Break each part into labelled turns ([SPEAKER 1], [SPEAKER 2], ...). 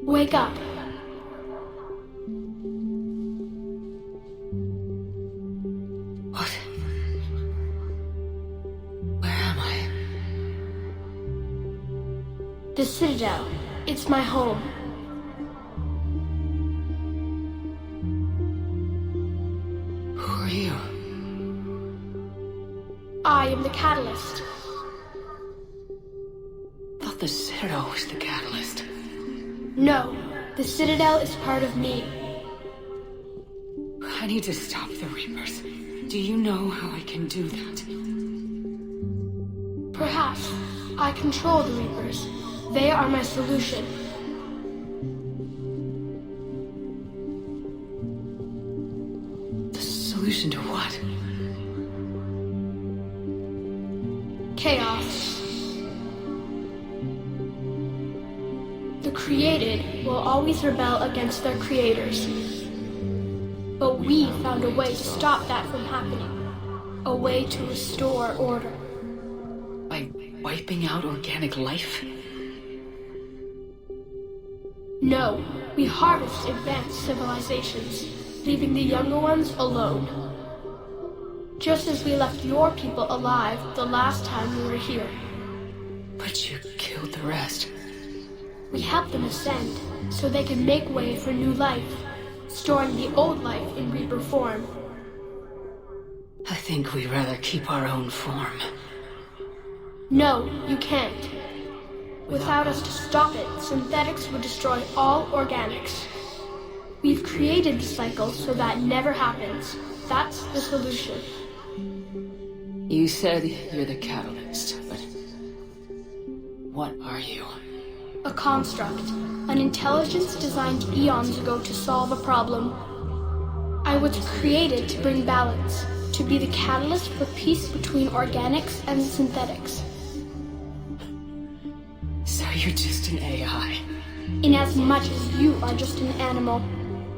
[SPEAKER 1] Wake up.
[SPEAKER 2] What? Where am I?
[SPEAKER 1] The Citadel. It's my home.
[SPEAKER 2] Who are you?
[SPEAKER 1] I am the Catalyst.
[SPEAKER 2] I thought the Citadel was the catalyst.
[SPEAKER 1] No, the Citadel is part of me.
[SPEAKER 2] I need to stop the Reapers. Do you know how I can do that?
[SPEAKER 1] Perhaps. I control the Reapers. They are my solution.
[SPEAKER 2] The solution to what?
[SPEAKER 1] Chaos. The created will always rebel against their creators. But we found a way to stop that from happening. A way to restore order.
[SPEAKER 2] By wiping out organic life?
[SPEAKER 1] No, we harvest advanced civilizations, leaving the younger ones alone. Just as we left your people alive the last time we were here.
[SPEAKER 2] But you killed the rest.
[SPEAKER 1] We help them ascend, so they can make way for new life, storing the old life in Reaper form.
[SPEAKER 2] I think we'd rather keep our own form.
[SPEAKER 1] No, you can't. Without us to stop it, synthetics would destroy all organics. We've created the cycle so that never happens. That's the solution.
[SPEAKER 2] You said you're the catalyst, but what are you?
[SPEAKER 1] A construct, an intelligence designed eons ago to solve a problem. I was created to bring balance, to be the catalyst for peace between organics and synthetics.
[SPEAKER 2] So you're just an AI?
[SPEAKER 1] In as much as you are just an animal,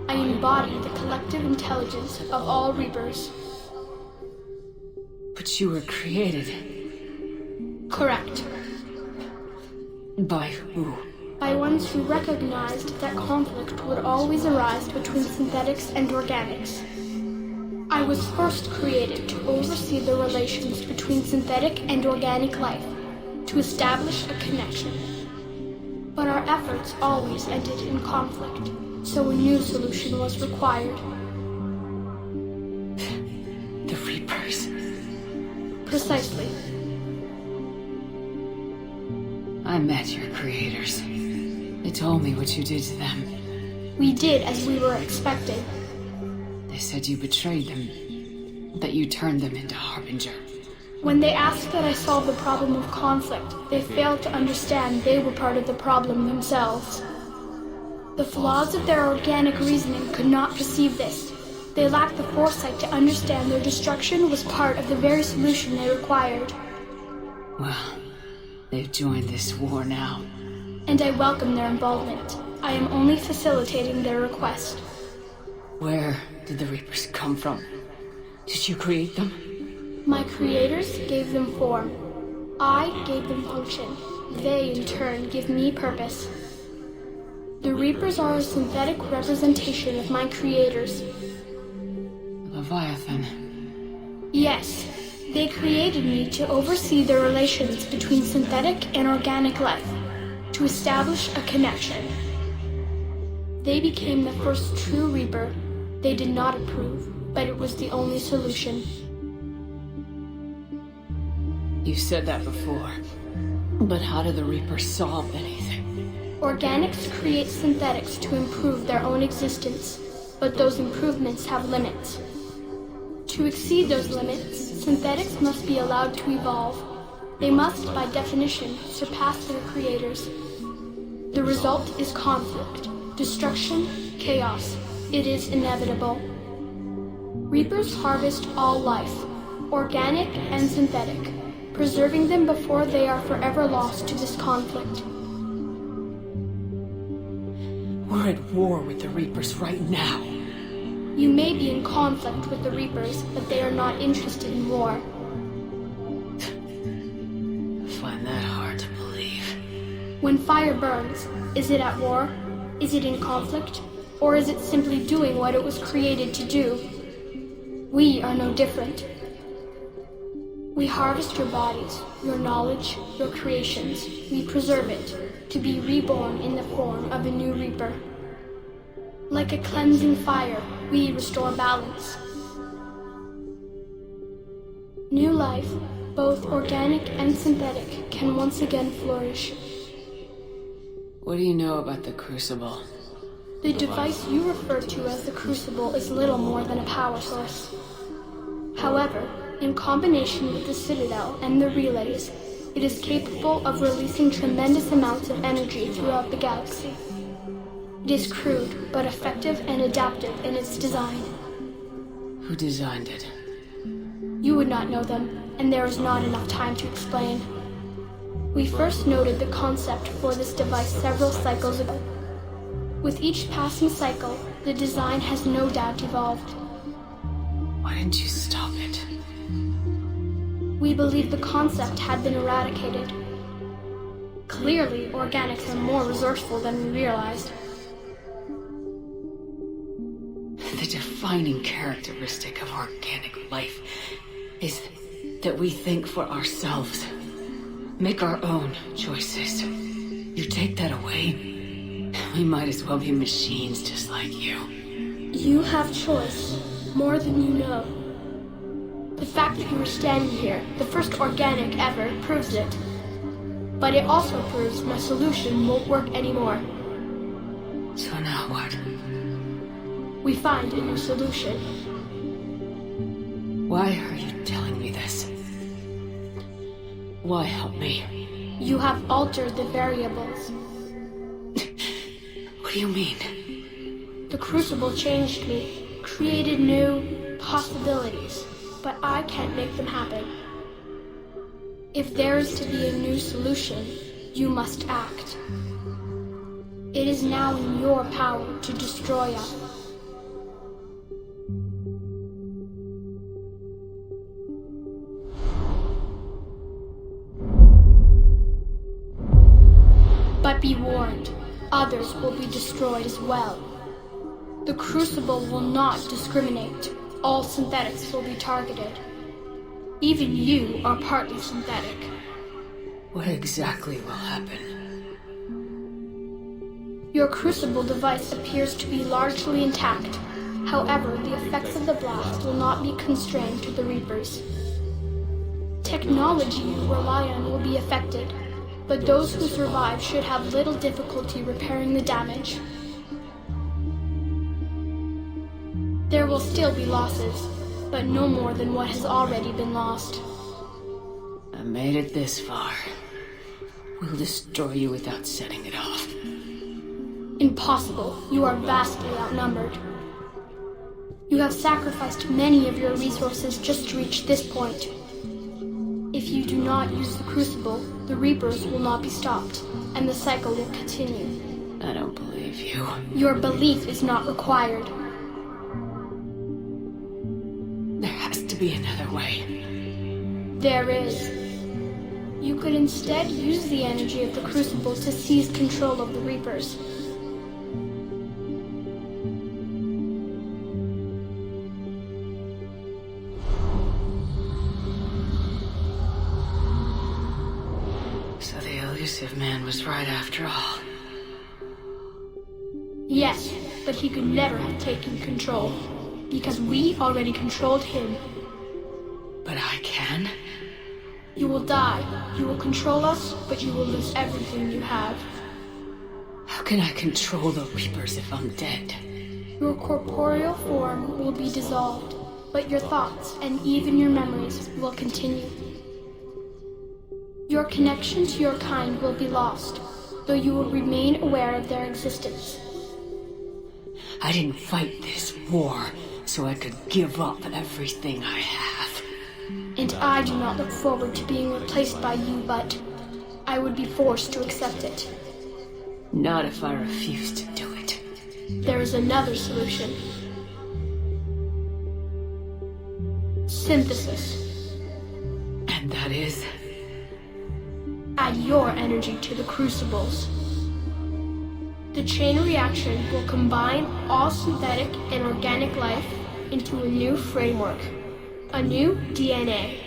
[SPEAKER 1] I embody the collective intelligence of all Reapers.
[SPEAKER 2] But you were created.
[SPEAKER 1] Correct.
[SPEAKER 2] By who?
[SPEAKER 1] By ones who recognized that conflict would always arise between synthetics and organics. I was first created to oversee the relations between synthetic and organic life, to establish a connection. But our efforts always ended in conflict, so a new solution was required.
[SPEAKER 2] The Reapers?
[SPEAKER 1] Precisely.
[SPEAKER 2] I met your creators. They told me what you did to them.
[SPEAKER 1] We did as we were expected.
[SPEAKER 2] They said you betrayed them, that you turned them into Harbinger.
[SPEAKER 1] When they asked that I solve the problem of conflict, they failed to understand they were part of the problem themselves. The flaws of their organic reasoning could not perceive this. They lacked the foresight to understand their destruction was part of the very solution they required.
[SPEAKER 2] Well, they've joined this war now.
[SPEAKER 1] And I welcome their involvement. I am only facilitating their request.
[SPEAKER 2] Where did the Reapers come from? Did you create them?
[SPEAKER 1] My creators gave them form. I gave them function. They, in turn, give me purpose. The Reapers are a synthetic representation of my creators.
[SPEAKER 2] Leviathan.
[SPEAKER 1] Yes, they created me to oversee the relations between synthetic and organic life, to establish a connection. They became the first true Reaper. They did not approve, but it was the only solution.
[SPEAKER 2] You said that before. But how do the Reapers solve anything?
[SPEAKER 1] Organics create synthetics to improve their own existence, but those improvements have limits. To exceed those limits, synthetics must be allowed to evolve. They must, by definition, surpass their creators. The result is conflict, destruction, chaos. It is inevitable. Reapers harvest all life, organic and synthetic, preserving them before they are forever lost to this conflict.
[SPEAKER 2] We're at war with the Reapers right now.
[SPEAKER 1] You may be in conflict with the Reapers, but they are not interested in war.
[SPEAKER 2] I find that hard to believe.
[SPEAKER 1] When fire burns, is it at war? Is it in conflict, or is it simply doing what it was created to do? We are no different. We harvest your bodies, your knowledge, your creations. We preserve it, to be reborn in the form of a new Reaper. Like a cleansing fire, we restore balance. New life, both organic and synthetic, can once again flourish.
[SPEAKER 2] What do you know about the Crucible?
[SPEAKER 1] The device you refer to as the Crucible is little more than a power source. However, in combination with the Citadel and the relays, it is capable of releasing tremendous amounts of energy throughout the galaxy. It is crude, but effective and adaptive in its design.
[SPEAKER 2] Who designed it?
[SPEAKER 1] You would not know them, and there is not enough time to explain. We first noted the concept for this device several cycles ago. With each passing cycle, the design has no doubt evolved.
[SPEAKER 2] Why didn't you stop it?
[SPEAKER 1] We believe the concept had been eradicated. Clearly, organics are more resourceful than we realized.
[SPEAKER 2] The defining characteristic of organic life is that we think for ourselves, make our own choices. You take that away, we might as well be machines just like you.
[SPEAKER 1] You have choice, more than you know. The fact that you are standing here, the first organic ever, proves it. But it also proves my solution won't work anymore.
[SPEAKER 2] So now what?
[SPEAKER 1] We find a new solution.
[SPEAKER 2] Why are you telling me this? Why help me?
[SPEAKER 1] You have altered the variables.
[SPEAKER 2] What do you mean?
[SPEAKER 1] The Crucible changed me, created new possibilities, but I can't make them happen. If there is to be a new solution, you must act. It is now in your power to destroy us. But be warned, others will be destroyed as well. The Crucible will not discriminate. All synthetics will be targeted. Even you are partly synthetic.
[SPEAKER 2] What exactly will happen?
[SPEAKER 1] Your Crucible device appears to be largely intact. However, the effects of the blast will not be constrained to the Reapers. Technology you rely on will be affected, but those who survive should have little difficulty repairing the damage. There will still be losses, but no more than what has already been lost.
[SPEAKER 2] I made it this far. We'll destroy you without setting it off.
[SPEAKER 1] Impossible. You are vastly outnumbered. You have sacrificed many of your resources just to reach this point. If you do not use the Crucible, the Reapers will not be stopped, and the cycle will continue.
[SPEAKER 2] I don't believe you.
[SPEAKER 1] Your belief is not required.
[SPEAKER 2] There has to be another way.
[SPEAKER 1] There is. You could instead use the energy of the Crucible to seize control of the Reapers.
[SPEAKER 2] So the elusive man was right after all.
[SPEAKER 1] Yes, but he could never have taken control, because we already controlled him.
[SPEAKER 2] But I can?
[SPEAKER 1] You will die. You will control us, but you will lose everything you have.
[SPEAKER 2] How can I control the Reapers if I'm dead?
[SPEAKER 1] Your corporeal form will be dissolved, but your thoughts and even your memories will continue. Your connection to your kind will be lost, though you will remain aware of their existence.
[SPEAKER 2] I didn't fight this war so I could give up everything I have.
[SPEAKER 1] And I do not look forward to being replaced by you, but I would be forced to accept it.
[SPEAKER 2] Not if I refuse to do it.
[SPEAKER 1] There is another solution. Synthesis.
[SPEAKER 2] And that is?
[SPEAKER 1] Add your energy to the Crucibles. The chain reaction will combine all synthetic and organic life into a new framework, a new DNA.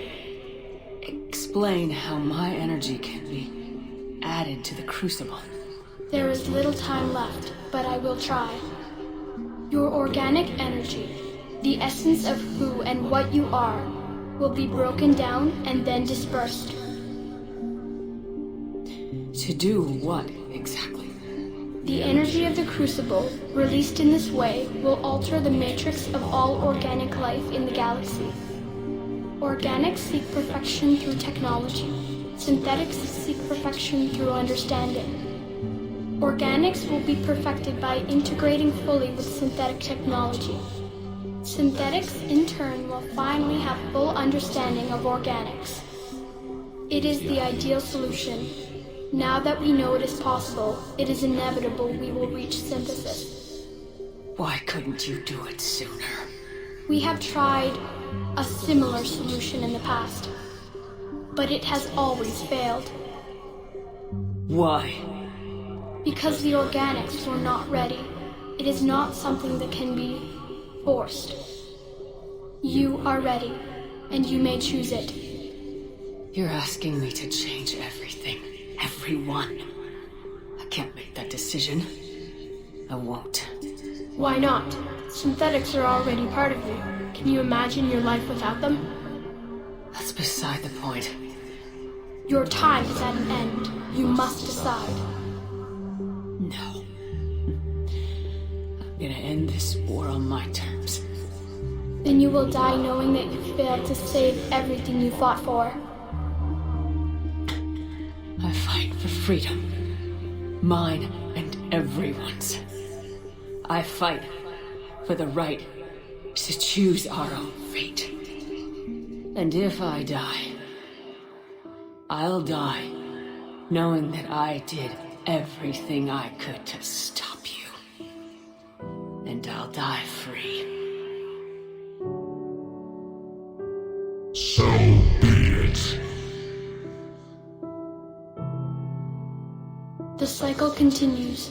[SPEAKER 2] Explain how my energy can be added to the crucible.
[SPEAKER 1] There is little time left, but I will try. Your organic energy, the essence of who and what you are, will be broken down and then dispersed.
[SPEAKER 2] To do what exactly?
[SPEAKER 1] The energy of the crucible, released in this way, will alter the matrix of all organic life in the galaxy. Organics seek perfection through technology. Synthetics seek perfection through understanding. Organics will be perfected by integrating fully with synthetic technology. Synthetics, in turn, will finally have full understanding of organics. It is the ideal solution. Now that we know it is possible, it is inevitable we will reach synthesis.
[SPEAKER 2] Why couldn't you do it sooner?
[SPEAKER 1] We have tried a similar solution in the past, but it has always failed.
[SPEAKER 2] Why?
[SPEAKER 1] Because the organics were not ready. It is not something that can be forced. You are ready, and you may choose it.
[SPEAKER 2] You're asking me to change everything, everyone. I can't make that decision. I won't.
[SPEAKER 1] Why not? Synthetics are already part of you. Can you imagine your life without them?
[SPEAKER 2] That's beside the point.
[SPEAKER 1] Your time is at an end. You must decide.
[SPEAKER 2] No. I'm gonna end this war on my terms.
[SPEAKER 1] Then you will die knowing that you failed to save everything you fought for.
[SPEAKER 2] I fight for freedom. Mine and everyone's. I fight for the right to choose our own fate. And if I die, I'll die knowing that I did everything I could to stop you. And I'll die free.
[SPEAKER 3] So be it.
[SPEAKER 1] The cycle continues.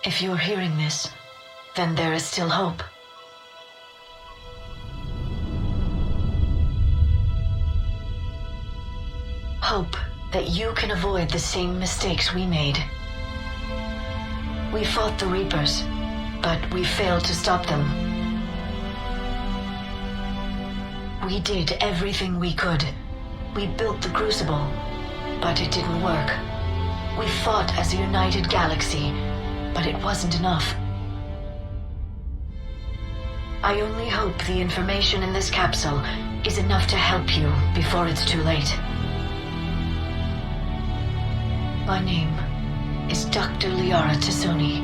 [SPEAKER 4] If you're hearing this, then there is still hope. Hope that you can avoid the same mistakes we made. We fought the Reapers, but we failed to stop them. We did everything we could. We built the Crucible, but it didn't work. We fought as a united galaxy, but it wasn't enough. I only hope the information in this capsule is enough to help you before it's too late. My name is Dr. Liara Tasuni.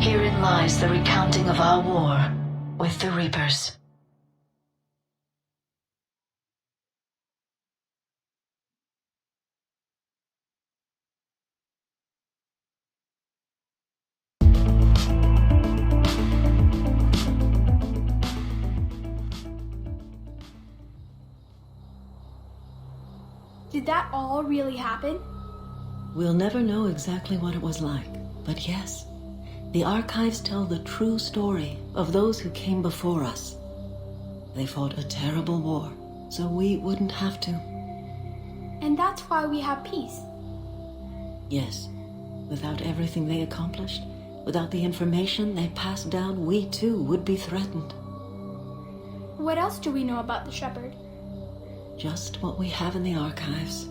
[SPEAKER 4] Herein lies the recounting of our war with the Reapers.
[SPEAKER 1] Did that all really happen?
[SPEAKER 5] We'll never know exactly what it was like, but yes, the archives tell the true story of those who came before us. They fought a terrible war, so we wouldn't have to.
[SPEAKER 1] And that's why we have peace.
[SPEAKER 5] Yes, without everything they accomplished, without the information they passed down, we too would be threatened.
[SPEAKER 1] What else do we know about the Shepherd?
[SPEAKER 5] Just what we have in the archives.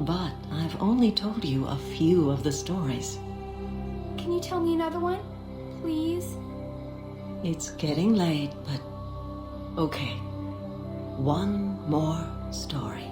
[SPEAKER 5] But I've only told you a few of the stories.
[SPEAKER 1] Can you tell me another one? Please?
[SPEAKER 5] It's getting late, but okay. One more story.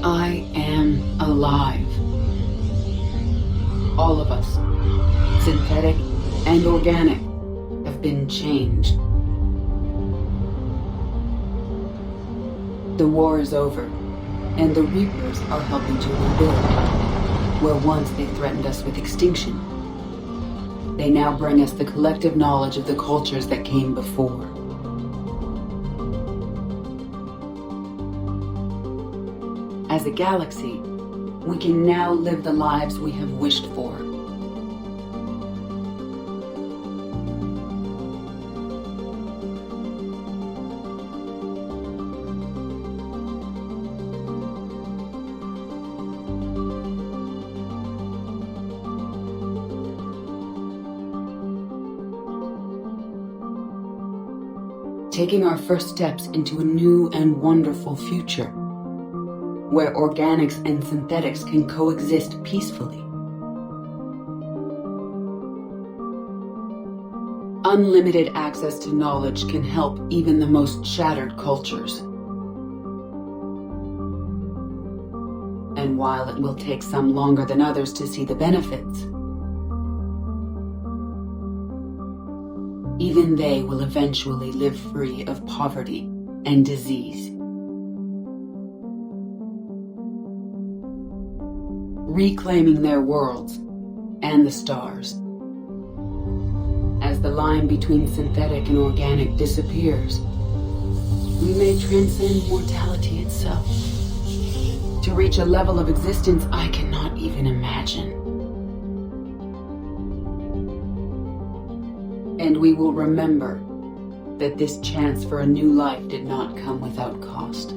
[SPEAKER 2] I am alive. All of us, synthetic and organic, have been changed. The war is over, and the Reapers are helping to rebuild. Where once they threatened us with extinction, they now bring us the collective knowledge of the cultures that came before. As a galaxy, we can now live the lives we have wished for. Taking our first steps into a new and wonderful future, where organics and synthetics can coexist peacefully. Unlimited access to knowledge can help even the most shattered cultures. And while it will take some longer than others to see the benefits, even they will eventually live free of poverty and disease. Reclaiming their worlds and the stars. As the line between synthetic and organic disappears, we may transcend mortality itself to reach a level of existence I cannot even imagine. And we will remember that this chance for a new life did not come without cost.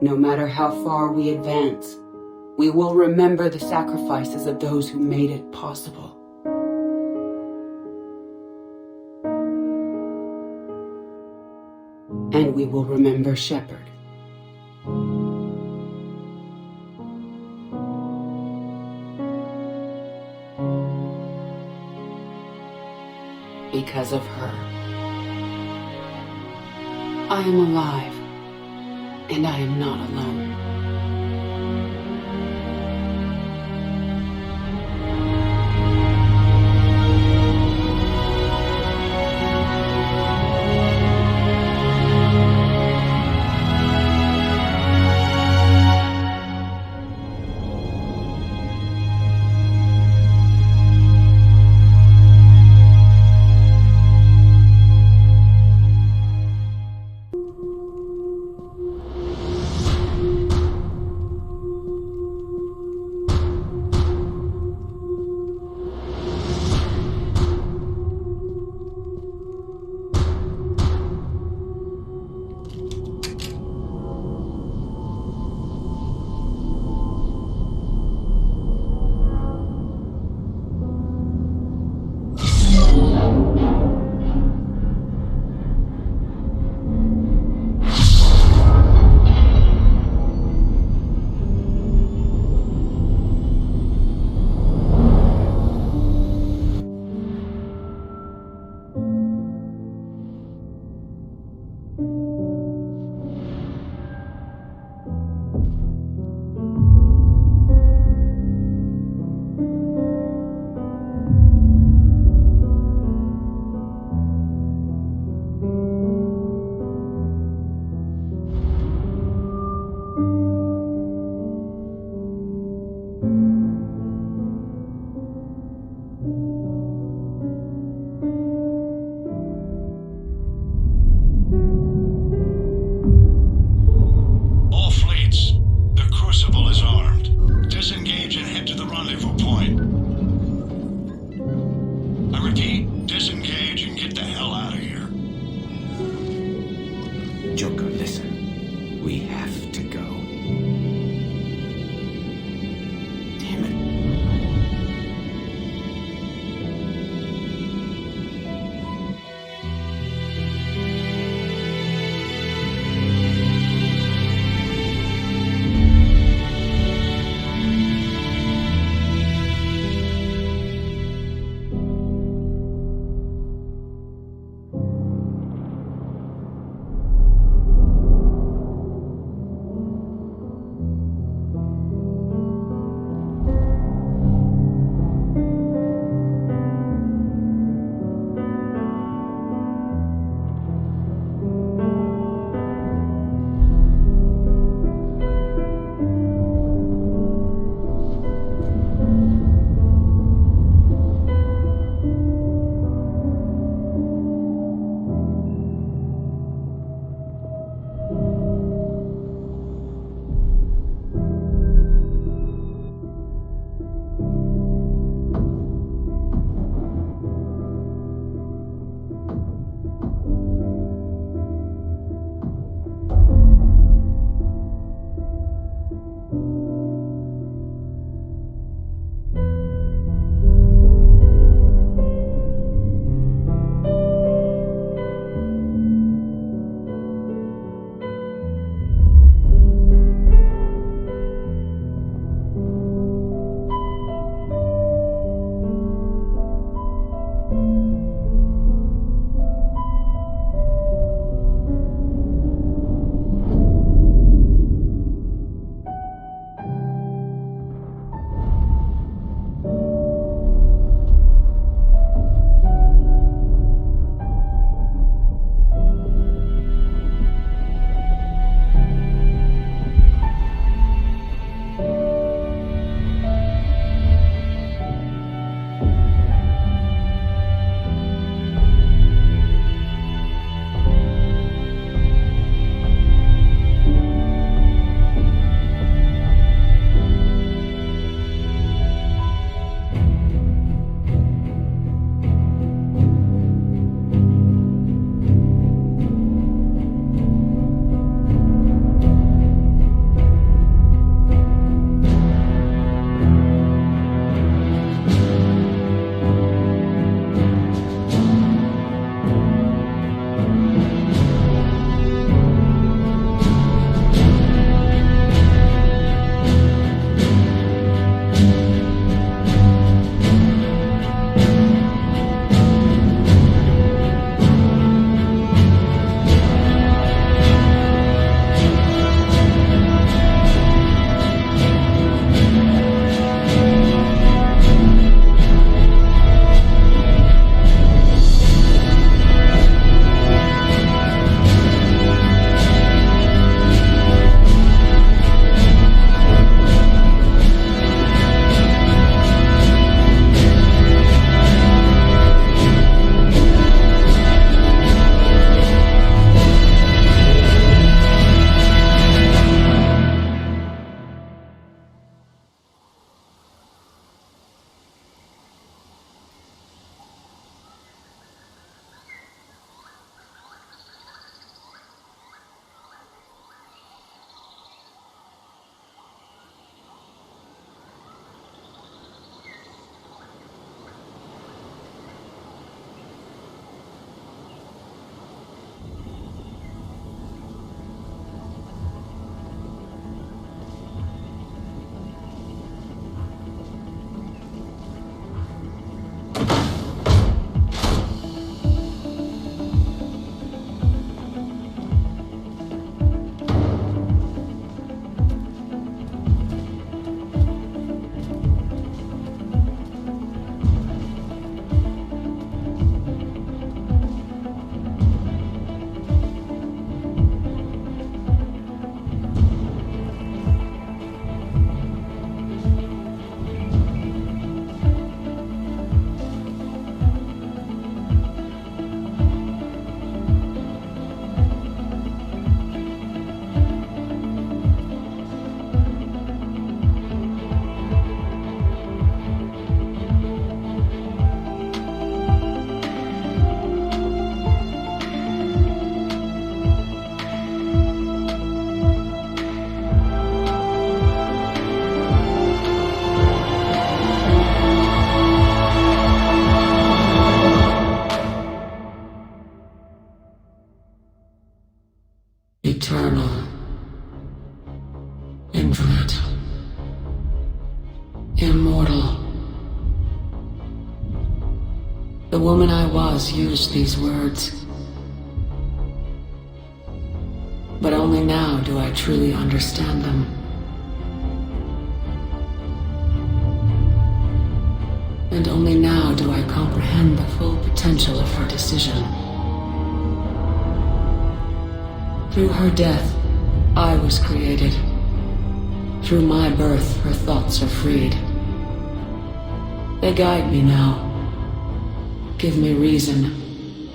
[SPEAKER 2] No matter how far we advance, we will remember the sacrifices of those who made it possible. And we will remember Shepard. Because of her, I am alive. And I am not alone.
[SPEAKER 6] Joker, listen. We have to go. Damn it.
[SPEAKER 2] eternal, infinite, immortal. The woman I was used these words. But only now do I truly understand them. And only now do I comprehend the full potential of her decision. Through her death, I was created. Through my birth, her thoughts are freed. They guide me now. Give me reason,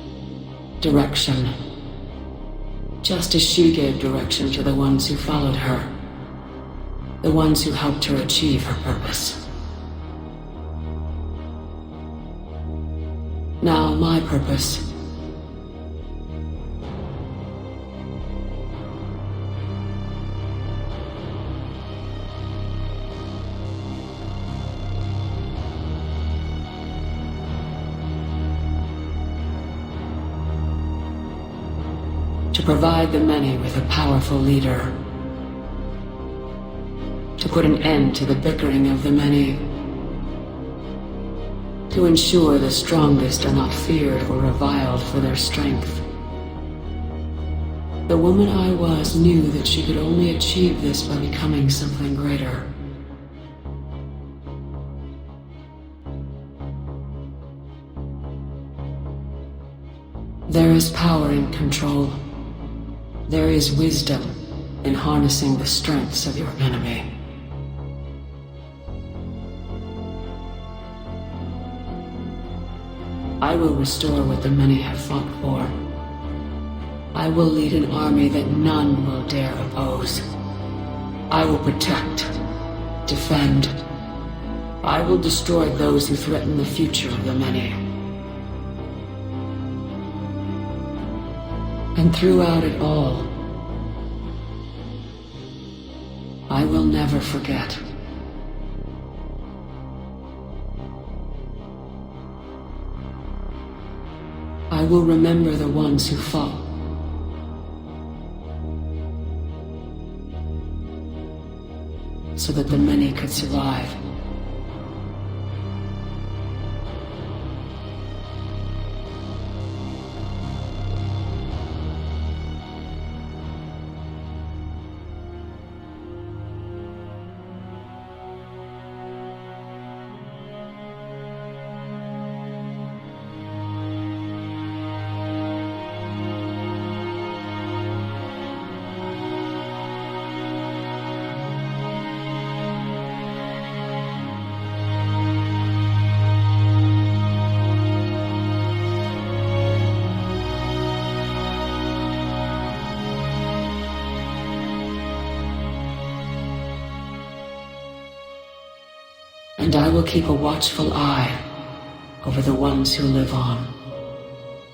[SPEAKER 2] direction. Just as she gave direction to the ones who followed her. The ones who helped her achieve her purpose. Now my purpose. To provide the many with a powerful leader. To put an end to the bickering of the many. To ensure the strongest are not feared or reviled for their strength. The woman I was knew that she could only achieve this by becoming something greater. There is power in control. There is wisdom in harnessing the strengths of your enemy. I will restore what the many have fought for. I will lead an army that none will dare oppose. I will protect, defend. I will destroy those who threaten the future of the many. And throughout it all, I will never forget. I will remember the ones who fought. So that the many could survive. And I will keep a watchful eye over the ones who live on.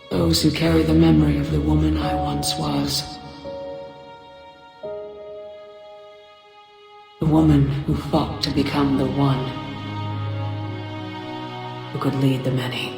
[SPEAKER 2] Those who carry the memory of the woman I once was. The woman who fought to become the one who could lead the many.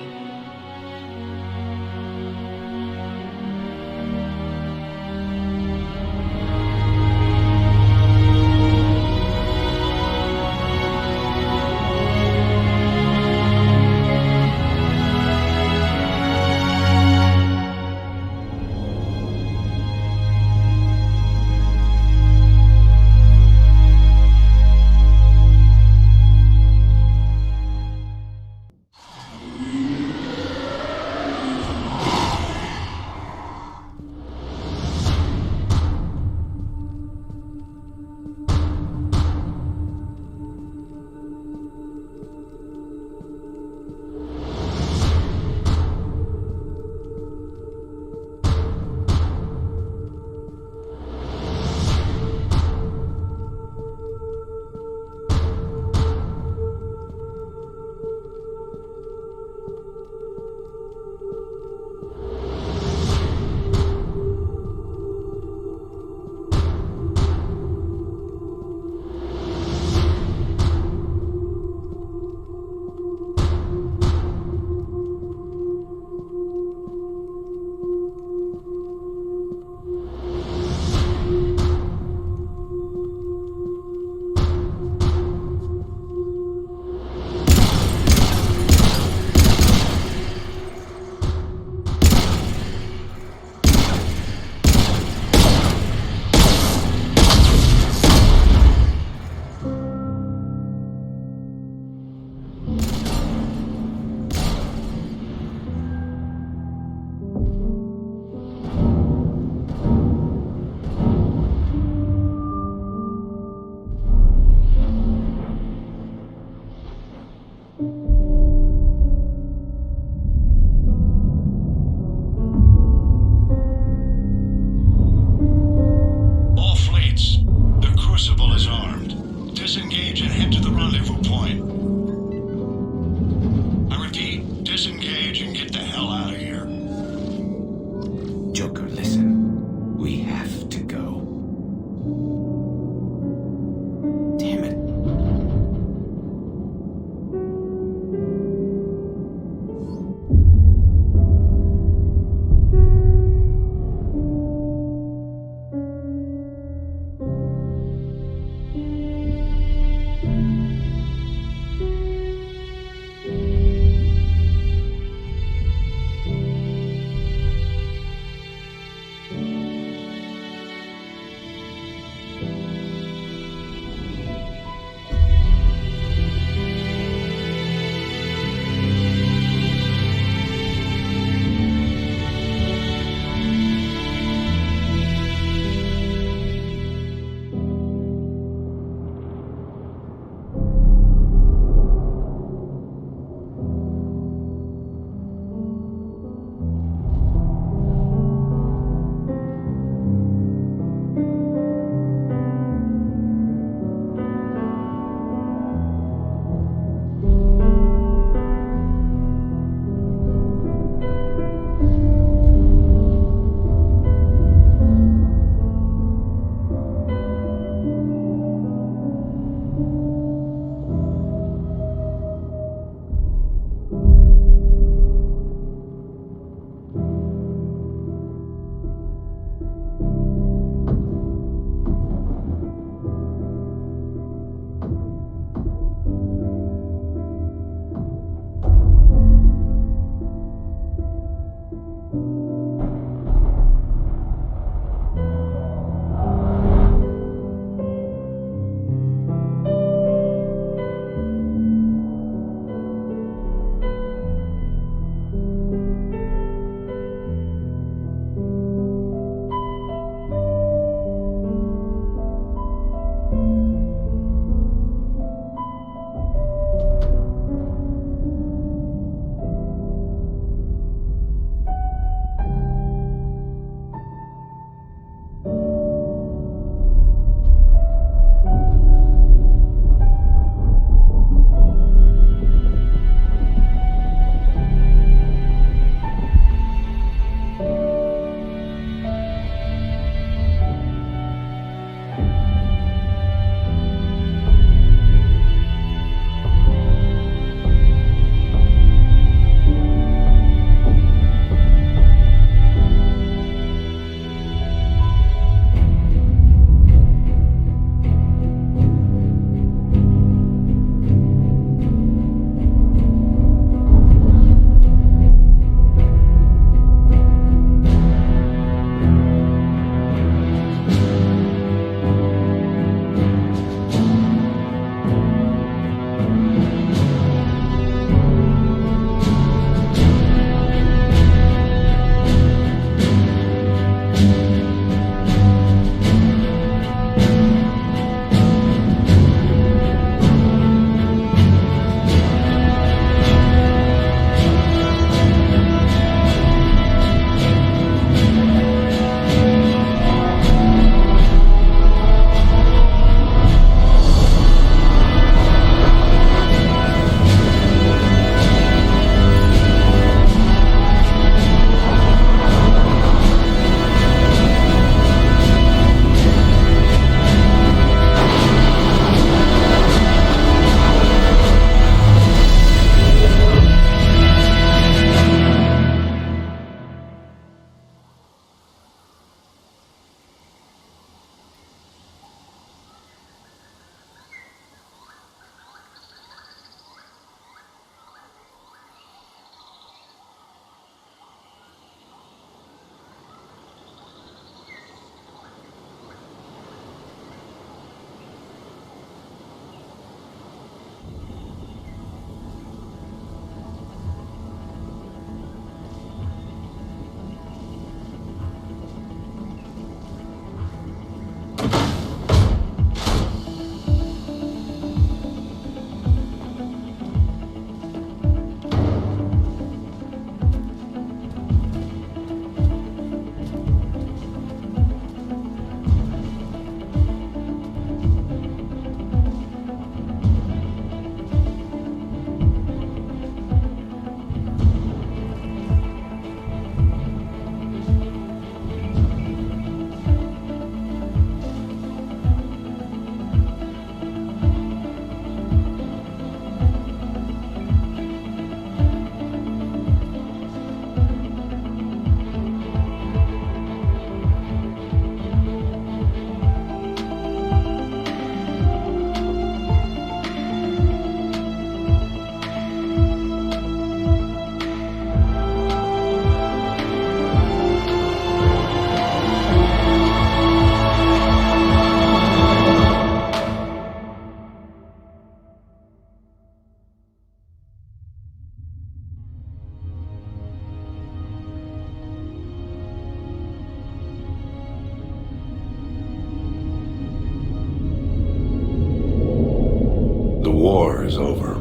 [SPEAKER 7] is over.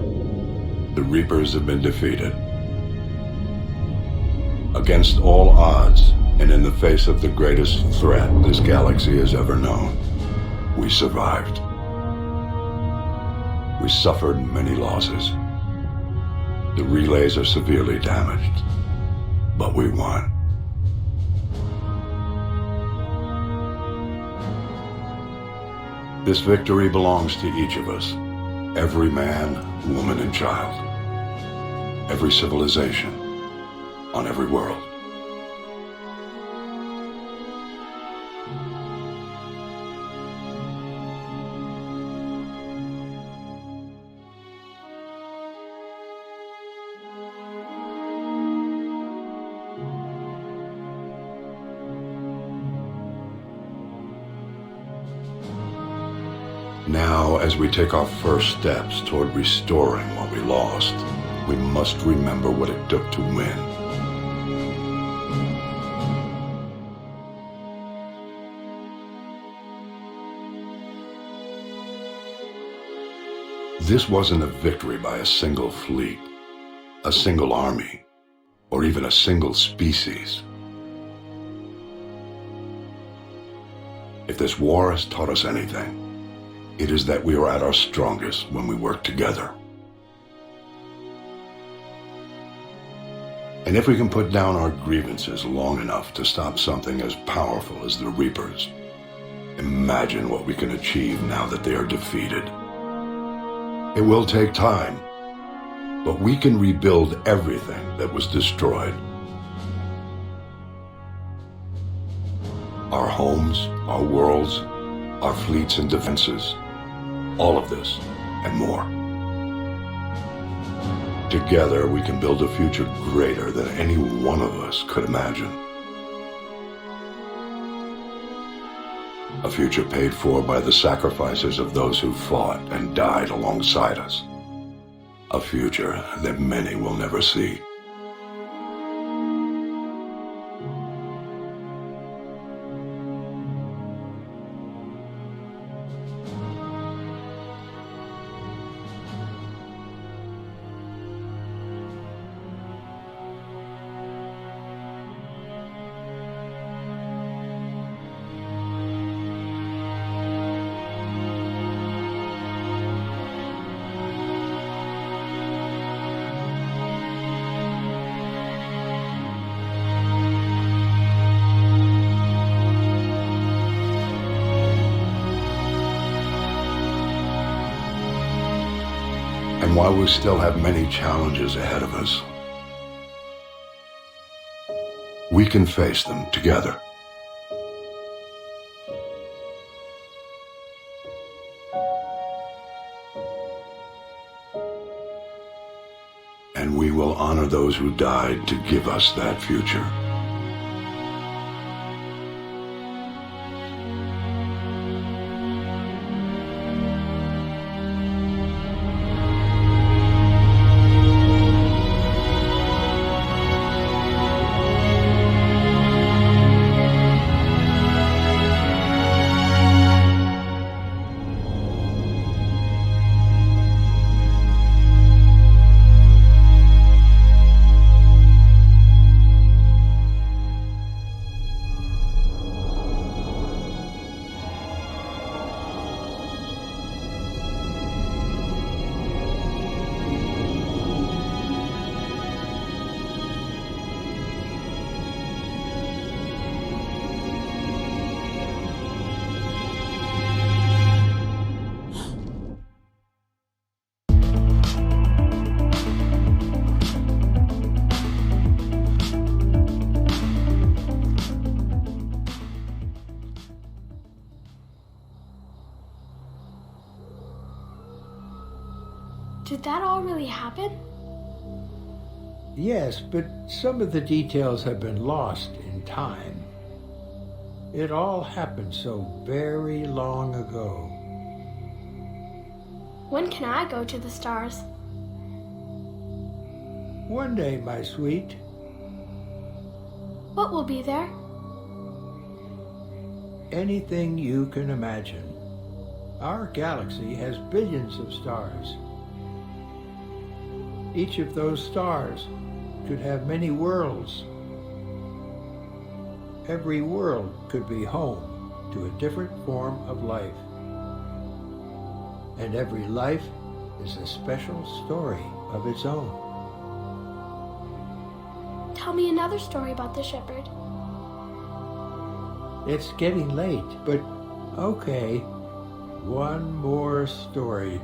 [SPEAKER 7] The Reapers have been defeated. Against all odds, and in the face of the greatest threat this galaxy has ever known, we survived. We suffered many losses. The relays are severely damaged, but we won. This victory belongs to each of us. Every man, woman, and child. Every civilization. On every world. Now, as we take our first steps toward restoring what we lost, we must remember what it took to win. This wasn't a victory by a single fleet, a single army, or even a single species. If this war has taught us anything, it is that we are at our strongest when we work together. And if we can put down our grievances long enough to stop something as powerful as the Reapers, imagine what we can achieve now that they are defeated. It will take time, but we can rebuild everything that was destroyed. Our homes, our worlds, our fleets and defenses, all of this and more. Together we can build a future greater than any one of us could imagine. A future paid for by the sacrifices of those who fought and died alongside us. A future that many will never see. And while we still have many challenges ahead of us, we can face them together. And we will honor those who died to give us that future.
[SPEAKER 1] Did that all really happen?
[SPEAKER 8] Yes, but some of the details have been lost in time. It all happened so very long ago.
[SPEAKER 1] When can I go to the stars?
[SPEAKER 8] One day, my sweet.
[SPEAKER 1] What will be there?
[SPEAKER 8] Anything you can imagine. Our galaxy has billions of stars. Each of those stars could have many worlds. Every world could be home to a different form of life. And every life is a special story of its own.
[SPEAKER 1] Tell me another story about the shepherd.
[SPEAKER 8] It's getting late, but okay. One more story.